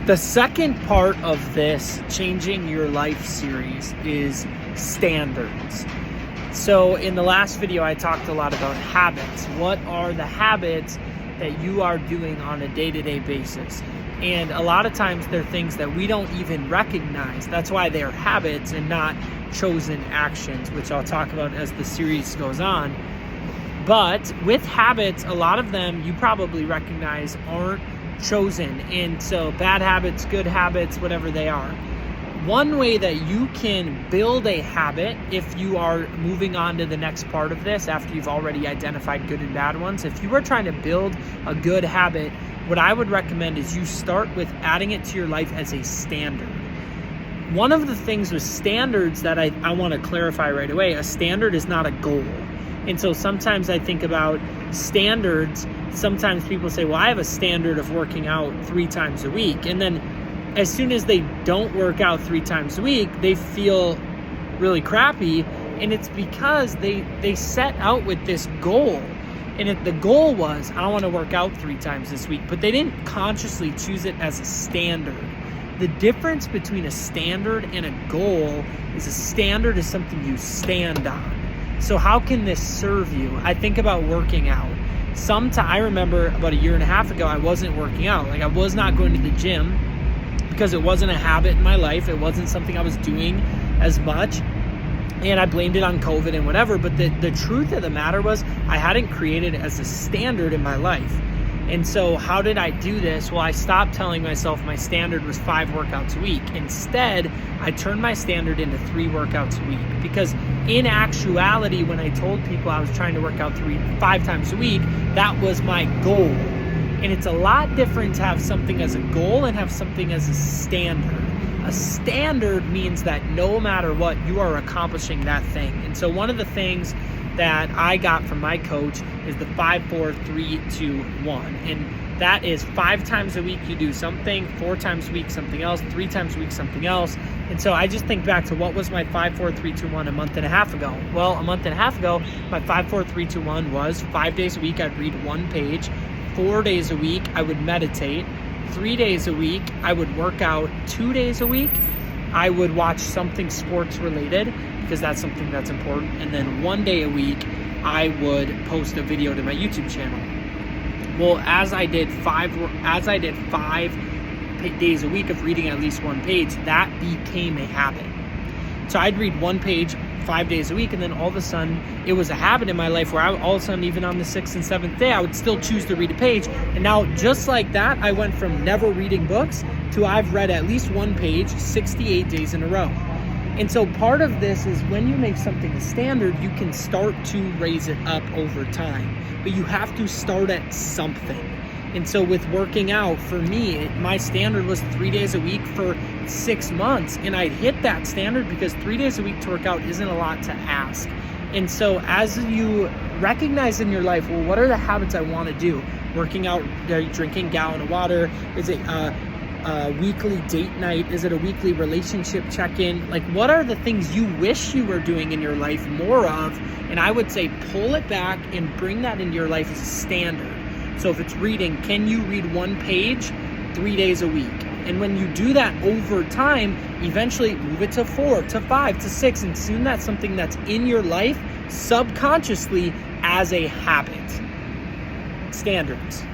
The second part of this Changing Your Life series is standards. So in the last video, I talked a lot about habits. What are the habits that you are doing on a day-to-day basis? And a lot of times they're things that we don't even recognize. That's why they're habits and not chosen actions, which I'll talk about as the series goes on. But with habits, a lot of them you probably recognize aren't chosen. And so bad habits, good habits, whatever they are. One way that you can build a habit, if you are moving on to the next part of this after you've already identified good and bad ones, if you are trying to build a good habit, what I would recommend is you start with adding it to your life as a standard. One of the things with standards that I want to clarify right away, a standard is not a goal. And so sometimes I think about standards, sometimes people say, well, I have a standard of working out 3 times a week. And then as soon as they don't work out 3 times a week, they feel really crappy. And it's because they set out with this goal. And the goal was, I want to work out 3 times this week, but they didn't consciously choose it as a standard. The difference between a standard and a goal is a standard is something you stand on. So how can this serve you? I think about working out. I remember about 1.5 years ago, I wasn't working out. Like I was not going to the gym because it wasn't a habit in my life. It wasn't something I was doing as much. And I blamed it on COVID and whatever. But the truth of the matter was I hadn't created it as a standard in my life. And so how did I do this? Well, I stopped telling myself my standard was 5 workouts a week. Instead, I turned my standard into 3 workouts a week. Because in actuality, when I told people I was trying to work out 5 times a week, that was my goal. And it's a lot different to have something as a goal and have something as a standard. A standard means that no matter what, you are accomplishing that thing. And so one of the things that I got from my coach is the 5-4-3-2-1. And that is 5 times a week you do something, 4 times a week something else, 3 times a week something else. And so I just think back to what was my 5-4-3-2-1 a month and a half ago. Well, a month and a half ago, my 5-4-3-2-1 was 5 days a week I'd read 1 page, 4 days a week I would meditate, 3 days a week I would work out, 2 days a week I would watch something sports related because that's something that's important, and then 1 day a week I would post a video to my YouTube channel. Well, as I did 5 days a week of reading at least 1 page, that became a habit. So I'd read 1 page 5 days a week, and then all of a sudden it was a habit in my life where all of a sudden, even on the 6th and 7th day, I would still choose to read a page. And now just like that, I went from never reading books to I've read at least 1 page 68 days in a row. And so part of this is when you make something a standard, you can start to raise it up over time, but you have to start at something. And so with working out, for me, my standard was 3 days a week for 6 months. And I'd hit that standard because 3 days a week to work out isn't a lot to ask. And so as you recognize in your life, well, what are the habits I want to do? Working out, drinking a gallon of water, is it a weekly date night? Is it a weekly relationship check-in? Like, what are the things you wish you were doing in your life more of? And I would say pull it back and bring that into your life as a standard. So if it's reading, can you read 1 page 3 days a week? And when you do that over time, eventually move it to 4, to 5, to 6, and soon that's something that's in your life subconsciously as a habit. Standards.